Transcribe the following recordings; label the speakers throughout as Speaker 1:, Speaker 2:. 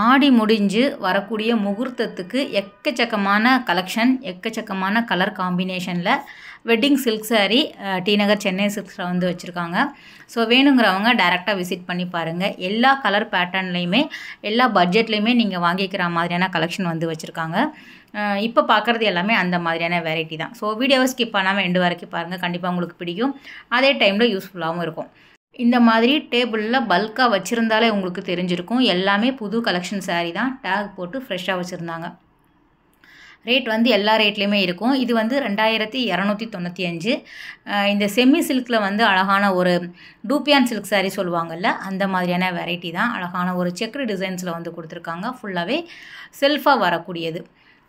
Speaker 1: ஆடி முடிஞ்சு வரக்கூடிய முகூர்த்தத்துக்கு எக்கச்சக்கமான கலெக்ஷன், எக்கச்சக்கமான கலர் காம்பினேஷனில் wedding silk sari D Nagar Chennai சில்க்ஸில் வந்து வச்சுருக்காங்க. ஸோ வேணுங்கிறவங்க டைரெக்டாக விசிட் பண்ணி பாருங்கள். எல்லா கலர் பேட்டர்ன்லேயுமே எல்லா பட்ஜெட்லேயுமே நீங்கள் வாங்கிக்கிற மாதிரியான கலெக்ஷன் வந்து வச்சுருக்காங்க. இப்போ பார்க்குறது எல்லாமே அந்த மாதிரியான வெரைட்டி தான். ஸோ வீடியோவை ஸ்கிப் பண்ணாமல் எண்டு வரைக்கும் பாருங்கள். கண்டிப்பாக உங்களுக்கு பிடிக்கும், அதே டைமில் யூஸ்ஃபுல்லாகவும் இருக்கும். இந்த மாதிரி டேபிளில் பல்காக வச்சுருந்தாலே உங்களுக்கு தெரிஞ்சிருக்கும். எல்லாமே புது கலெக்ஷன் சாரீ தான், டேக் போட்டு ஃப்ரெஷ்ஷாக வச்சுருந்தாங்க. ரேட் வந்து எல்லா ரேட்லேயுமே இருக்கும். இது வந்து 2295. இந்த செமி சில்கில் வந்து அழகான ஒரு டூப்பியான் சில்க் சாரீ சொல்லுவாங்கள்ல, அந்த மாதிரியான வெரைட்டி தான். அழகான ஒரு செக்குடு டிசைன்ஸில் வந்து கொடுத்துருக்காங்க. ஃபுல்லாகவே செல்ஃபாக வரக்கூடியது.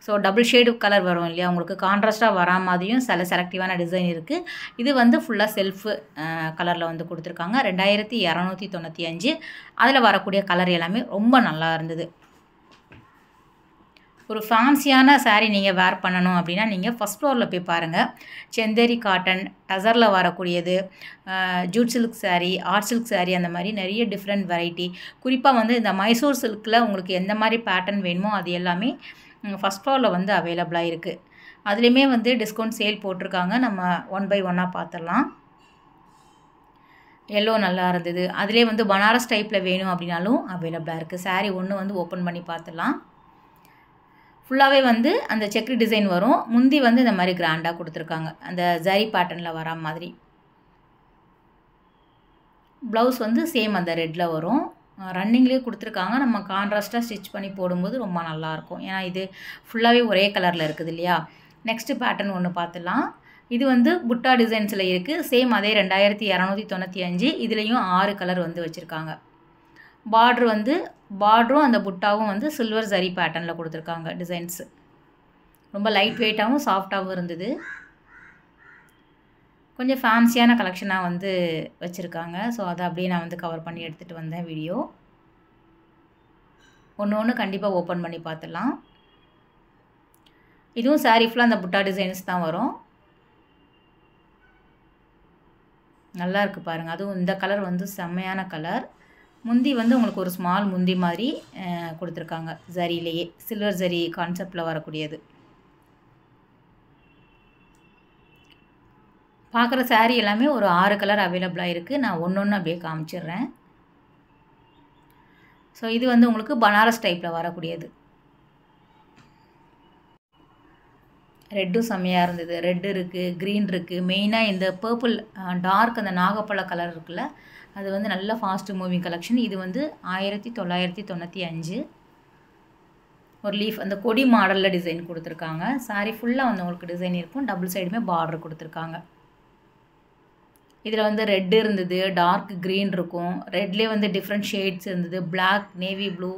Speaker 1: ஸோ டபுள் ஷேடு கலர் வரும் இல்லையா, உங்களுக்கு கான்ட்ராஸ்ட்டாக வரா மாதிரியும் சில செலக்டிவான டிசைன் இருக்குது. இது வந்து ஃபுல்லாக செல்ஃபு கலரில் வந்து கொடுத்துருக்காங்க. 2295. அதில் வரக்கூடிய கலர் எல்லாமே ரொம்ப நல்லா இருந்தது. ஒரு ஃபேன்சியான சாரீ நீங்கள் வேர் பண்ணணும் அப்படின்னா நீங்கள் ஃபஸ்ட் ஃப்ளோரில் போய் பாருங்கள். செந்தேரி காட்டன், டசரில் வரக்கூடியது, Jude silk sari, art silk sari, அந்த மாதிரி நிறைய டிஃப்ரெண்ட் வெரைட்டி. குறிப்பாக வந்து இந்த மைசூர் சில்கில் உங்களுக்கு எந்த மாதிரி பேட்டர்ன் வேணுமோ அது எல்லாமே ஃபஸ்ட் ஃப்ளோரில் வந்து அவைலபிளாக இருக்குது. அதுலேயுமே வந்து டிஸ்கவுண்ட் சேல் போட்டிருக்காங்க. நம்ம 1 by 1 பார்த்துடலாம். எல்லோ நல்லா இருந்தது. அதிலே வந்து பனாரஸ் டைப்பில் வேணும் அப்படின்னாலும் அவைலபிளாக இருக்குது. சாரீ ஒன்று வந்து ஓப்பன் பண்ணி பார்த்துடலாம். ஃபுல்லாகவே வந்து அந்த செக்கு டிசைன் வரும். முந்தி வந்து இந்த மாதிரி கிராண்டாக கொடுத்துருக்காங்க, அந்த ஜரி பேட்டர்னில் வரா மாதிரி. ப்ளவுஸ் வந்து சேம் அந்த ரெட்டில் வரும். ரன்னிங்லேயே கொடுத்துருக்காங்க. நம்ம கான்ட்ராஸ்ட்டாக ஸ்டிச் பண்ணி போடும்போது ரொம்ப நல்லாயிருக்கும். ஏன்னா இது ஃபுல்லாகவே ஒரே கலரில் இருக்குது இல்லையா. நெக்ஸ்ட்டு பேட்டர்ன் ஒன்று பார்த்துடலாம். இது வந்து புட்டா டிசைன்ஸில் இருக்குது. சேம் அதே 2295. இதுலேயும் 6 கலர் வந்து வச்சுருக்காங்க. பார்ட்ரு வந்து பார்டரும் அந்த புட்டாவும் வந்து சில்வர் ஜரி பேட்டர்னில் கொடுத்துருக்காங்க. டிசைன்ஸு ரொம்ப லைட் வெயிட்டாகவும் சாஃப்டாகவும் இருந்தது. கொஞ்சம் ஃபேன்சியான கலெக்ஷனாக வந்து வச்சுருக்காங்க. ஸோ அதை அப்படியே நான் வந்து கவர் பண்ணி எடுத்துகிட்டு வந்தேன் வீடியோ. ஒன்று கண்டிப்பாக ஓப்பன் பண்ணி பார்த்துடலாம். இதுவும் சாரீ ஃபுல்லாக அந்த புட்டா டிசைன்ஸ் தான் வரும். நல்லா இருக்குது பாருங்கள். அதுவும் இந்த கலர் வந்து செம்மையான கலர். முந்தி வந்து உங்களுக்கு ஒரு ஸ்மால் முந்தி மாதிரி கொடுத்துருக்காங்க. ஜரியிலேயே சில்வர் ஜரி கான்செப்டில் வரக்கூடியது. பார்க்குற சாரீ எல்லாமே ஒரு 6 கலர் அவைலபிளாக இருக்குது. நான் ஒன்று அப்படியே காமிச்சிடுறேன். ஸோ இது வந்து உங்களுக்கு பனாரஸ் டைப்பில் வரக்கூடியது. ரெட்டும் செம்மையாக இருந்தது. ரெட்டு இருக்குது, க்ரீன் இருக்குது. மெயினாக இந்த பர்பிள் டார்க் அந்த நாகப்பழ கலர் இருக்குல்ல, அது வந்து நல்ல ஃபாஸ்ட் மூவிங் கலெக்ஷன். இது வந்து 1995. ஒரு லீஃப் அந்த கொடி மாடலில் டிசைன் கொடுத்துருக்காங்க. சாரீ ஃபுல்லாக வந்து உங்களுக்கு டிசைன் இருக்கும். டபுள் சைடுமே பார்டர் கொடுத்துருக்காங்க. இதில் வந்து ரெட்டு இருந்தது, டார்க் க்ரீன் இருக்கும். ரெட்லேயே வந்து டிஃப்ரெண்ட் ஷேட்ஸ் இருந்தது. பிளாக், நேவி ப்ளூ,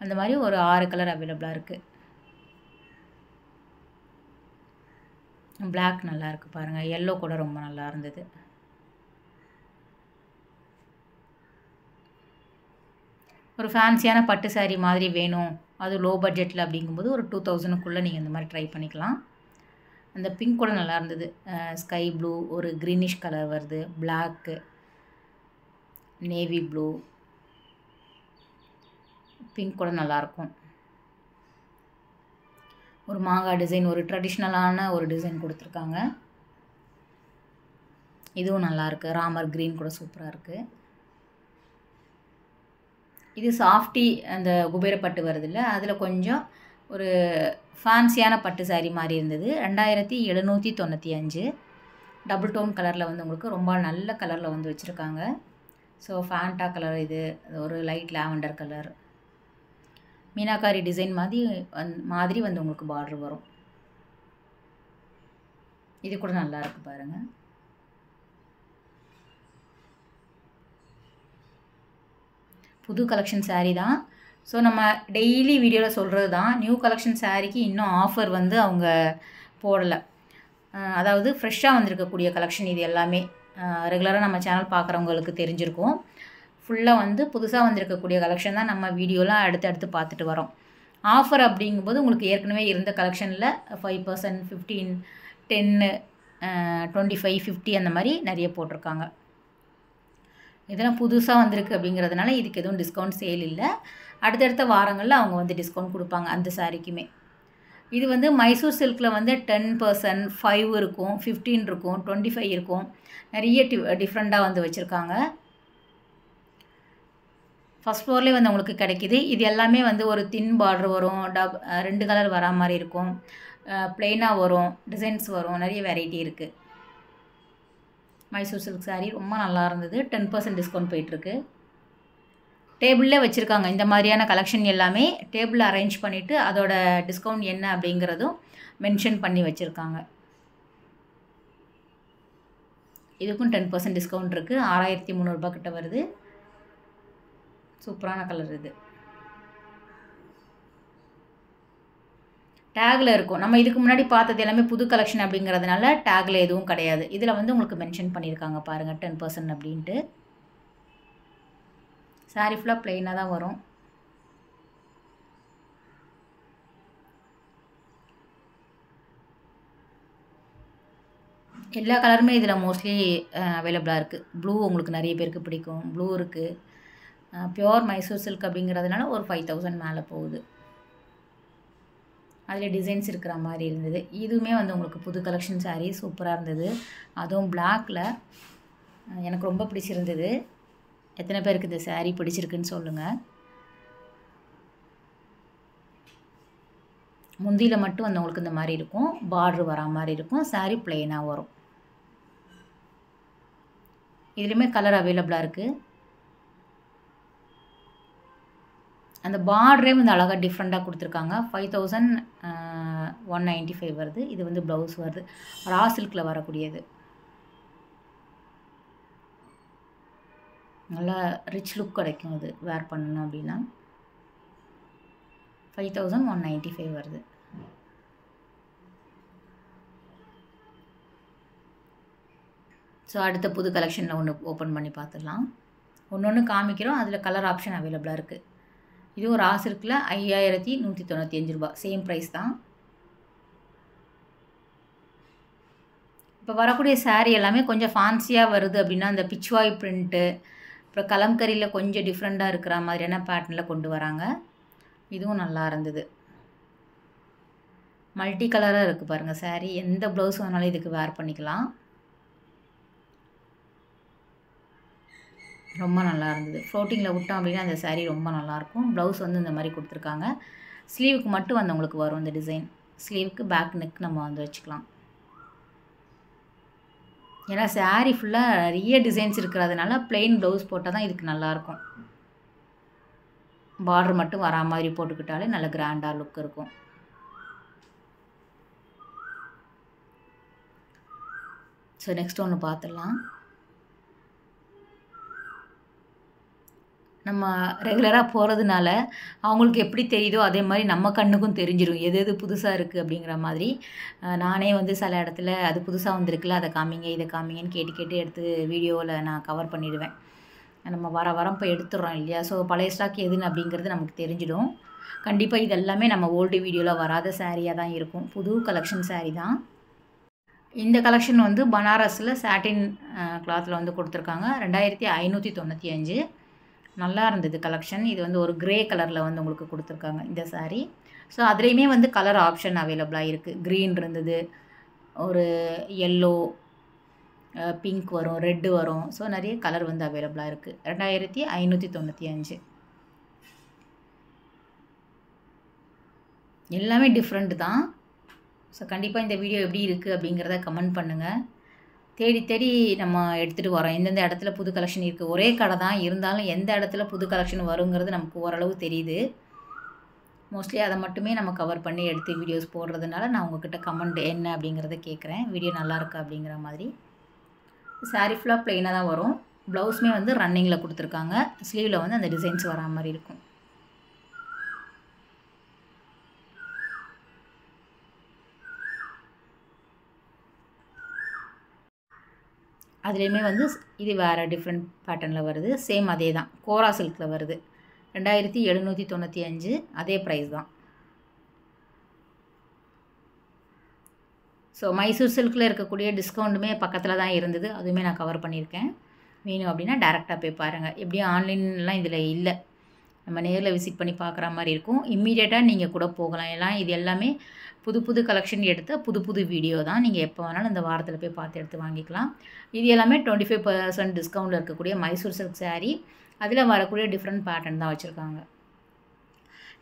Speaker 1: அந்த மாதிரி ஒரு 6 கலர் அவைலபிளாக இருக்குது. பிளாக் நல்லா இருக்குது பாருங்கள். எல்லோ கூட ரொம்ப நல்லா இருந்தது. ஒரு ஃபேன்சியான பட்டு சாரீ மாதிரி வேணும், அது லோ பட்ஜெட்டில் அப்படிங்கும்போது ஒரு 2000க்குள்ளே நீங்கள் இந்த மாதிரி ட்ரை பண்ணிக்கலாம். அந்த பிங்க் கூட நல்லா இருந்தது. ஸ்கை ப்ளூ, ஒரு க்ரீனிஷ் கலர் வருது, பிளாக்கு, நேவி ப்ளூ, பிங்க் கூட நல்லாயிருக்கும். ஒரு மாங்காய் டிசைன், ஒரு ட்ரெடிஷ்னலான ஒரு டிசைன் கொடுத்துருக்காங்க. இதுவும் நல்லாயிருக்கு. ராமர் க்ரீன் கூட சூப்பராக இருக்குது. இது சாஃப்டி அந்த குபேரப்பட்டு வருதில்ல, அதில் கொஞ்சம் ஒரு ஃபேன்சியான பட்டு சாரீ மாதிரி இருந்தது. 2795. டபுள் டோன் கலரில் வந்து உங்களுக்கு ரொம்ப நல்ல கலரில் வந்து வச்சுருக்காங்க. ஸோ ஃபேண்டா கலர், இது ஒரு light lavender colour, meenakari design மாதிரி வந்து உங்களுக்கு பார்டர் வரும். இது கூட நல்லா இருக்குது பாருங்கள். புது கலெக்ஷன் சாரீ தான். ஸோ நம்ம டெய்லி வீடியோவில் சொல்கிறது தான், நியூ கலெக்ஷன் சாரீக்கு இன்னும் ஆஃபர் வந்து அவங்க போடலை. அதாவது ஃப்ரெஷ்ஷாக வந்திருக்கக்கூடிய கலெக்ஷன் இது எல்லாமே. ரெகுலராக நம்ம சேனல் பார்க்குறவங்களுக்கு தெரிஞ்சிருக்கும். ஃபுல்லாக வந்து புதுசாக வந்திருக்கக்கூடிய கலெக்ஷன் தான் நம்ம வீடியோலாம் அடுத்து பார்த்துட்டு வரோம். ஆஃபர் அப்படிங்கும்போது உங்களுக்கு ஏற்கனவே இருந்த கலெக்ஷனில் 5%, 15, 10, 25, 50 அந்த மாதிரி நிறைய போட்டிருக்காங்க. இதெல்லாம் புதுசாக வந்திருக்கு அப்படிங்கிறதுனால இதுக்கு எதுவும் டிஸ்கவுண்ட் சேல் இல்லை. அடுத்தடுத்த வாரங்களில் அவங்க வந்து டிஸ்கவுண்ட் கொடுப்பாங்க அந்த சாரீக்குமே. இது வந்து மைசூர் சில்கில் வந்து 10%, 5 இருக்கும், 15 இருக்கும், 25 இருக்கும். நிறைய டிஃப்ரெண்ட்டாக வந்து வச்சுருக்காங்க. ஃபஸ்ட் ஃப்ளோர்லேயே வந்து உங்களுக்கு கிடைக்கிது. இது எல்லாமே வந்து ஒரு தின் பார்டர் வரும், 2 கலர் வரா மாதிரி இருக்கும், ப்ளெயினாக வரும், டிசைன்ஸ் வரும், நிறைய வெரைட்டி இருக்குது. மைசூர் சில்க் சாரீ ரொம்ப நல்லா இருந்தது. 10% டிஸ்கவுண்ட் போயிட்டுருக்கு. டேபிளில் வச்சுருக்காங்க. இந்த மாதிரியான கலெக்ஷன் எல்லாமே டேபிளில் அரேஞ்ச் பண்ணிவிட்டு அதோட டிஸ்கவுண்ட் என்ன அப்படிங்கிறதும் மென்ஷன் பண்ணி வச்சுருக்காங்க. இதுக்கும் 10% டிஸ்கவுண்ட் இருக்குது. 6300 கிட்ட வருது. சூப்பரான கலர் இது. டேக்கில் இருக்கும். நம்ம இதுக்கு முன்னாடி பார்த்தது எல்லாமே புது கலெக்ஷன் அப்படிங்கிறதுனால டேக்கில் எதுவும் கிடையாது. இதில் வந்து உங்களுக்கு மென்ஷன் பண்ணியிருக்காங்க பாருங்கள் 10% அப்படின்ட்டு. சாரீ ஃபுல்லாக ப்ளெயினாக தான் வரும். எல்லா கலருமே இதில் மோஸ்ட்லி அவைலபிளாக இருக்குது. ப்ளூ உங்களுக்கு நிறைய பேருக்கு பிடிக்கும். ப்ளூ இருக்குது. பியோர் மைசூர் சில்க் அப்படிங்கிறதுனால ஒரு 5000 மேலே போகுது. அதில் டிசைன்ஸ் இருக்கிற மாதிரி இருந்தது. இதுவுமே வந்து உங்களுக்கு புது கலெக்ஷன் சாரீ சூப்பராக இருந்தது. அதுவும் பிளாக்கில் எனக்கு ரொம்ப பிடிச்சிருந்தது. எத்தனை பேருக்கு இந்த சாரீ பிடிச்சிருக்குன்னு சொல்லுங்கள். முந்தியில் மட்டும் வந்து உங்களுக்கு இந்த மாதிரி இருக்கும், பார்டர் வரா மாதிரி இருக்கும், சாரீ ப்ளெயினாக வரும். இதுலேயுமே கலர் அவைலபிளாக இருக்குது. அந்த பார்டரே வந்து அழகாக டிஃப்ரெண்ட்டாக கொடுத்துருக்காங்க. 5195 வருது. இது வந்து ப்ளவுஸ் வருது. ரா சில்கில் வரக்கூடியது. நல்லா ரிச் லுக் கிடைக்கும். இது வேர் பண்ணணும் அப்படின்னா 5195 வருது. ஸோ அடுத்த புது கலெக்ஷனில் ஒன்று ஓப்பன் பண்ணி பார்த்துடலாம். ஒன்று காமிக்கிறோம். அதில் கலர் ஆப்ஷன் அவைலபிளாக இருக்குது. இதுவும் ரா சில்கில் 5195 ரூபா. சேம் ப்ரைஸ் தான். இப்போ வரக்கூடிய சாரீ எல்லாமே கொஞ்சம் ஃபேன்சியாக வருது அப்படின்னா அந்த பிச்வாய் பிரிண்ட்டு, அப்புறம் கலம்கரியில் கொஞ்சம் டிஃப்ரெண்ட்டாக இருக்கிற மாதிரியான பேட்டர்னில் கொண்டு வராங்க. இதுவும் நல்லா இருந்தது. மல்டி கலராக இருக்குது பாருங்கள் சாரீ. எந்த ப்ளவுஸ் வேணாலும் இதுக்கு வேர் பண்ணிக்கலாம். ரொம்ப நல்லா இருந்தது. ஃப்ளோட்டிங்கில் விட்டோம் அப்படின்னா அந்த சாரீ ரொம்ப நல்லாயிருக்கும். ப்ளவுஸ் வந்து இந்த மாதிரி கொடுத்துருக்காங்க. ஸ்லீவுக்கு மட்டும் வந்து உங்களுக்கு வரும் இந்த டிசைன். ஸ்லீவுக்கு பேக் நெக் நம்ம வந்து வச்சுக்கலாம். ஏன்னா சாரீ ஃபுல்லாக நிறைய டிசைன்ஸ் இருக்கிறதுனால ப்ளெயின் ப்ளவுஸ் போட்டால் தான் இதுக்கு நல்லாயிருக்கும். பார்டர் மட்டும் வரா மாதிரி போட்டுக்கிட்டாலே நல்ல கிராண்டாக லுக் இருக்கும். ஸோ நெக்ஸ்ட் ஒன்று பார்த்துடலாம். நம்ம ரெகுலராக போகிறதுனால அவங்களுக்கு எப்படி தெரியுதோ அதே மாதிரி நம்ம கண்ணுக்கும் தெரிஞ்சிடும் எது எது புதுசாக இருக்குது அப்படிங்கிற மாதிரி. நானே வந்து சில இடத்துல அது புதுசாக வந்திருக்குல்ல அதை காமிங்க இதை காமிங்கன்னு கேட்டு கேட்டு எடுத்து வீடியோவில் நான் கவர் பண்ணிவிடுவேன். நம்ம வாரம் போய் எடுத்துடுறோம் இல்லையா. ஸோ பழைய ஸ்டாக் எதுன்னு அப்படிங்கிறது நமக்கு தெரிஞ்சிடும். கண்டிப்பாக இது எல்லாமே நம்ம ஓல்டு வீடியோவில் வராத சாரியாக தான் இருக்கும். புது கலெக்ஷன் சாரீ தான். இந்த கலெக்ஷன் வந்து பனாரஸில் சாட்டின் கிளாத்தில் வந்து கொடுத்துருக்காங்க. 2595. நல்லா இருந்தது கலெக்ஷன். இது வந்து ஒரு கிரே கலரில் வந்து உங்களுக்கு கொடுத்துருக்காங்க இந்த சாரீ. ஸோ அதுலேயுமே வந்து கலர் ஆப்ஷன் அவைலபிளாக இருக்குது. க்ரீன் இருந்தது, ஒரு எல்லோ, பிங்க் வரும், ரெட்டு வரும். ஸோ நிறைய கலர் வந்து அவைலபிளாக இருக்குது. 2595. எல்லாமே டிஃப்ரெண்ட் தான். ஸோ கண்டிப்பாக இந்த வீடியோ எப்படி இருக்குது அப்படிங்கிறத கமெண்ட் பண்ணுங்கள். தேடி தேடி நம்ம எடுத்துகிட்டு வரோம். எந்தெந்த இடத்துல புது கலெக்ஷன் இருக்குது. ஒரே கடை தான் இருந்தாலும் எந்த இடத்துல புது கலெக்ஷன் வருங்கிறது நமக்கு ஓரளவு தெரியுது. மோஸ்ட்லி அதை மட்டுமே நம்ம கவர் பண்ணி எடுத்து வீடியோஸ் போடுறதுனால நான் உங்கள்கிட்ட கமெண்ட் என்ன அப்படிங்கிறத கேட்குறேன். வீடியோ நல்லாயிருக்கு அப்படிங்கிற மாதிரி. சாரீ ஃபுல்லாக ப்ளெயினாக தான் வரும். ப்ளவுஸுமே வந்து ரன்னிங்கில் கொடுத்துருக்காங்க. ஸ்லீவில் வந்து அந்த டிசைன்ஸ் வரா மாதிரி இருக்கும். அதுலேயுமே வந்து இது வேறு டிஃப்ரெண்ட் பேட்டர்னில் வருது. சேம் அதே தான். கோரா சில்கில் வருது. 2795. அதே ப்ரைஸ் தான். ஸோ மைசூர் சில்கில் இருக்கக்கூடிய டிஸ்கவுண்ட்டுமே பக்கத்தில் தான் இருந்தது. அதுவுமே நான் கவர் பண்ணியிருக்கேன். வேணும் அப்படின்னா டேரெக்டாக போய் பாருங்கள். எப்படியும் ஆன்லைன்லாம் இதில் இல்லை. நம்ம நேரில் விசிட் பண்ணி பார்க்குற மாதிரி இருக்கும். இம்மீடியட்டாக நீங்கள் கூட போகலாம். இது எல்லாமே புது புது கலெக்ஷன் எடுத்த புது புது வீடியோ தான். நீங்கள் எப்போ வேணாலும் இந்த வாரத்தில் போய் பார்த்து எடுத்து வாங்கிக்கலாம். இது எல்லாமே 25% டிஸ்கவுண்ட்டில் இருக்கக்கூடிய மைசூர் சில்க் saree. அதில் வரக்கூடிய டிஃப்ரெண்ட் பேட்டர்ன் தான் வச்சுருக்காங்க.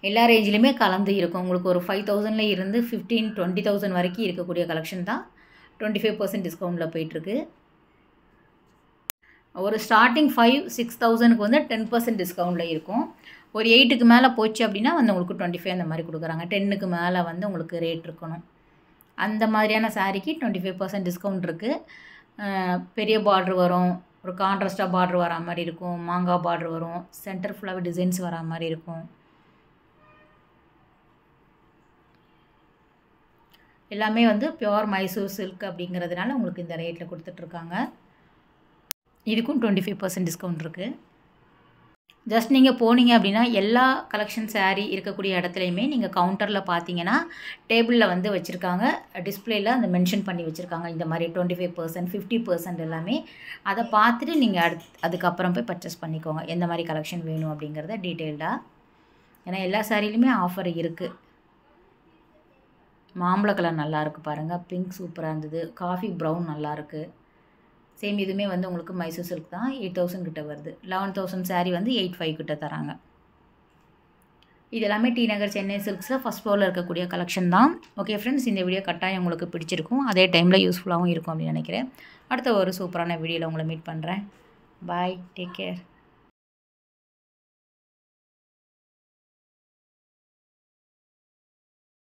Speaker 1: எல்லா ரேஞ்சிலுமே கலந்து இருக்கும். உங்களுக்கு ஒரு 5000ல இருந்து 15-20,000 வரைக்கும் இருக்கக்கூடிய கலெக்ஷன் தான் 25% டிஸ்கவுண்ட்டில் போயிட்டுருக்கு. ஒரு ஸ்டார்டிங் 5-6,000க்கு வந்து 10% டிஸ்கவுண்ட்டில் இருக்கும். ஒரு 8க்கு மேலே போச்சு அப்படின்னா வந்து உங்களுக்கு 25 அந்த மாதிரி கொடுக்குறாங்க. 10க்கு மேலே வந்து உங்களுக்கு ரேட் இருக்கணும். அந்த மாதிரியான சாரீக்கு 25% டிஸ்கவுண்ட் இருக்குது. பெரிய பார்ட்ரு வரும், ஒரு கான்ட்ராஸ்டாக பார்ட்ரு வரா மாதிரி இருக்கும், மாங்காய் பார்ட்ரு வரும், சென்டர் ஃபுல்லாகவே டிசைன்ஸ் வரா மாதிரி இருக்கும். எல்லாமே வந்து பியோர் மைசூர் சில்க் அப்படிங்கிறதுனால உங்களுக்கு இந்த ரேட்டில் கொடுத்துட்ருக்காங்க. இதுக்கும் 25% டிஸ்கவுண்ட் இருக்குது. ஜஸ்ட் நீங்கள் போனீங்க அப்படின்னா எல்லா கலெக்ஷன் saree இருக்கக்கூடிய இடத்துலையுமே நீங்கள் கவுண்டரில் பார்த்தீங்கன்னா டேபிளில் வந்து வச்சுருக்காங்க. டிஸ்பிளேயில் அந்த மென்ஷன் பண்ணி வச்சுருக்காங்க. இந்த மாதிரி 25%, 50% எல்லாமே. அதை பார்த்துட்டு நீங்கள் அதுக்கப்புறம் போய் பர்ச்சேஸ் பண்ணிக்கோங்க. எந்த மாதிரி கலெக்ஷன் வேணும் அப்படிங்கிறத டீட்டெயில்டாக. ஏன்னா எல்லா சாரிலையுமே ஆஃபர் இருக்குது. மாம்பழ கலர் நல்லாயிருக்கு பாருங்கள். பிங்க் சூப்பராக இருந்தது. காஃபி ப்ரௌன் நல்லாயிருக்கு. சேம் இதுவுமே வந்து உங்களுக்கு மைசூர் சில்க் தான். 8,000 கிட்ட வருது. 11,000 saree வந்து 8,500 கிட்ட தராங்க. இது எல்லாமே டி நகர் சென்னை சில்க்ஸில் ஃபஸ்ட் ஃப்ளோரில் இருக்கக்கூடிய கலெக்ஷன் தான். ஓகே ஃப்ரெண்ட்ஸ், இந்த வீடியோ கட்டாயம் உங்களுக்கு பிடிச்சிருக்கும். அதே டைமில் யூஸ்ஃபுல்லாகவும் இருக்கும் அப்படின்னு நினைக்கிறேன். அடுத்த ஒரு சூப்பரான வீடியோவில் உங்களை மீட் பண்ணுறேன். பாய், டேக் கேர்.